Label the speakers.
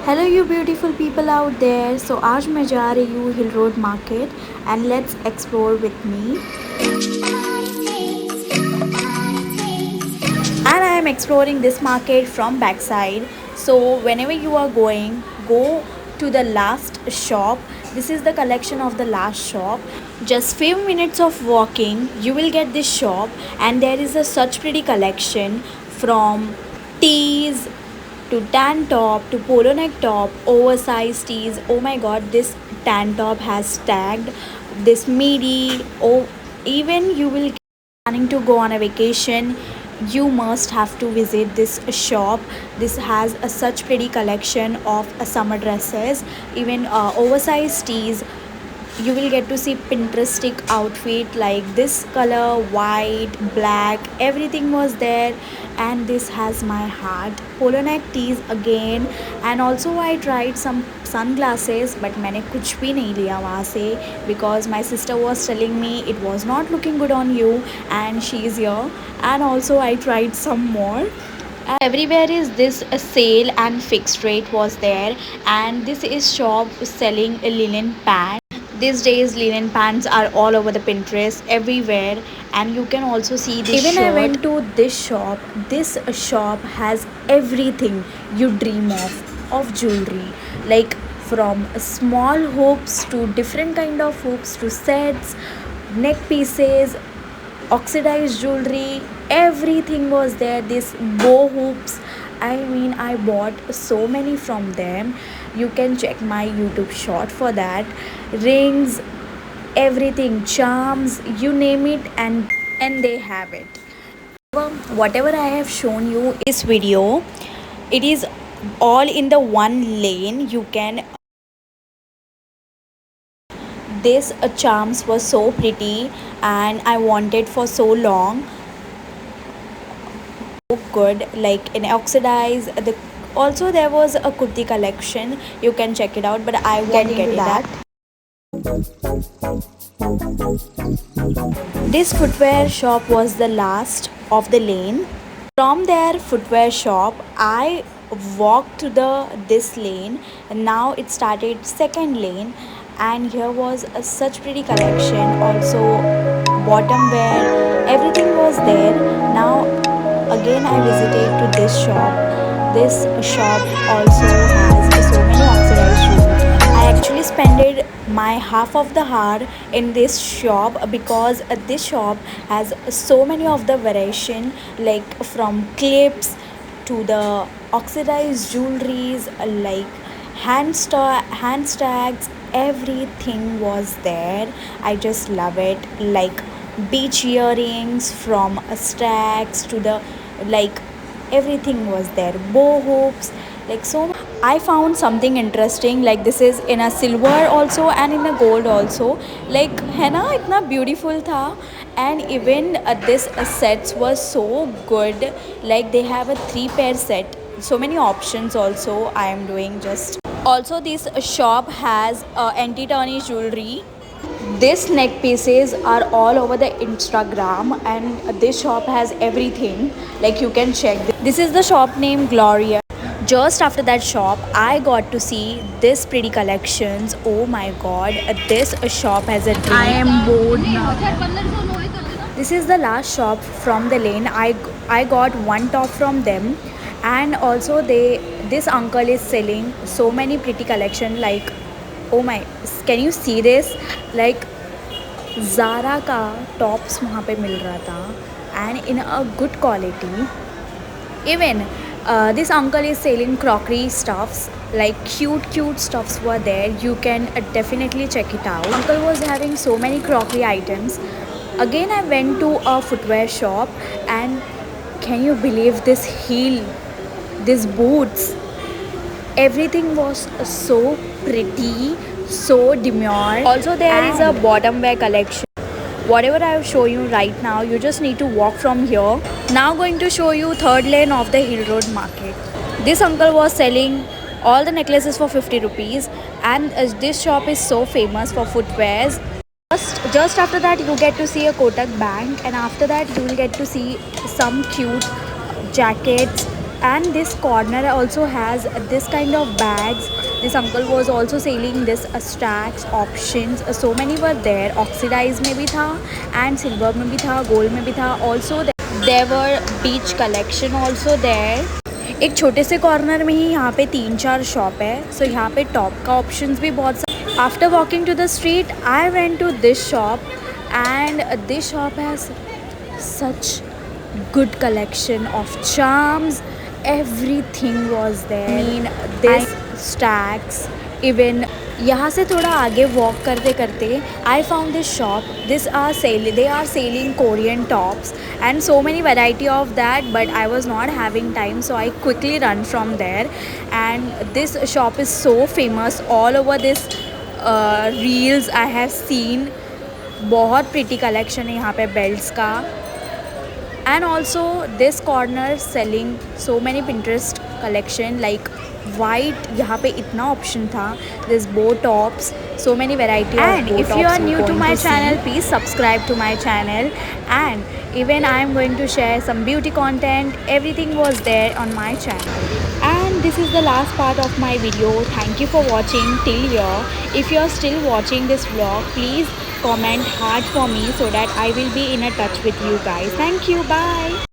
Speaker 1: Hello you beautiful people out there. So आज मैं जा रही हूँ Hill Road market and let's explore with me and I am exploring this market from backside. So whenever you are going, go to the last shop. This is the collection of the last shop. Just few minutes of walking, you will get this shop, and there is a such pretty collection from tees to tan top to polo neck top, oversized tees. Oh my god, this tan top has tagged this midi. Oh, even you will planning to go on a vacation, you must have to visit this shop. This has a such pretty collection of summer dresses, even oversized tees. You will get to see Pinterestic outfit like this color, white, black, everything was there, and this has my heart. Polo neck tees again, and also I tried some sunglasses, but मैंने कुछ भी नहीं लिया वहाँ से because my sister was telling me it was not looking good on you, and she is here. And also I tried some more. Everywhere is this sale and fixed rate was there, and this is shop selling a linen pants. These days linen pants are all over the Pinterest everywhere, and you can also see this even shirt. I went to this shop. This shop has everything you dream of jewelry, like from small hoops to different kind of hoops to sets, neck pieces, oxidized jewelry, everything was there. This bow hoops, I mean, I bought so many from them. You can check my YouTube short for that. Rings, everything, charms, you name it, and they have it. Whatever I have shown you in this video, it is all in the one lane. You can this charms was so pretty, and I wanted for so long. So good, like in oxidized the also there was a kurti collection. You can check it out, but I won't get into that. This footwear shop was the last of the lane. From their footwear shop, I walked to the this lane, and now it started second lane, and here was a such pretty collection. Also, bottom wear, everything was there. Now again I visited to this shop. This shop also has so many oxidized shoes. I actually spent my half of the hour in this shop because this shop has so many of the variation, like from clips to the oxidized jewelries, like hand tags, everything was there. I just love it, like beach earrings from stacks to the, like everything was there, bow hoops, like so. I found something interesting, like this is in a silver also and in a gold also, like है ना, इतना beautiful था. And even this sets was so good, like they have a 3 pair set, so many options also. I am doing just also this shop has anti-tarnish jewelry. This neck pieces are all over the Instagram, and this shop has everything, like you can check. This is the shop name Gloria. Just after that shop, I got to see this pretty collections. Oh my god, this shop has a dream. I am bored now. This is the last shop from the lane. I got one top from them, and also this uncle is selling so many pretty collection, like oh my, can you see this, like Zara का tops वहाँ पे मिल रहा था, and in a good quality. Even this uncle is selling crockery stuffs, like cute stuffs were there. You can definitely check it out. Uncle was having so many crockery items. Again I went to a footwear shop, and can you believe this heel, these boots, everything was so pretty, so demure. Also there is a bottom wear collection. Whatever I show you right now, you just need to walk from here. Now going to show you third lane of the Hill Road Market. This uncle was selling all the necklaces for 50 rupees, and this shop is so famous for footwears. Just after that you get to see a Kotak Bank, and after that you will get to see some cute jackets, And this corner also has this kind of bags. This uncle was also selling this stacks options. So many were there. Oxidized में भी था and silver में भी था, gold में भी था. Also there were beach collection also there. एक छोटे से कॉर्नर में ही यहाँ पे 3-4 शॉप है. सो यहाँ पे टॉप का ऑप्शंस भी बहुत सारे. After walking to the street I went to this shop and this shop has such good collection of charms. Everything was there. I mean this stacks. Even यहाँ से थोड़ा आगे वॉक करते करते I found this shop. They are selling Korean tops and so many variety of that, but I was not having time, so I quickly run from there. And this shop is so famous all over this reels I have seen. बहुत pretty collection है यहाँ पे belts का. And also this corner selling so many Pinterest collection like white. यहाँ पे इतना option था. This bow tops, so many variety of bow tops. And if you are new to my channel, please subscribe to my channel. And even I am going to share some beauty content. Everything was there on my channel. And this is the last part of my video. Thank you for watching till here. If you are still watching this vlog, please comment hard for me so that I will be in a touch with you guys. Thank you. Bye.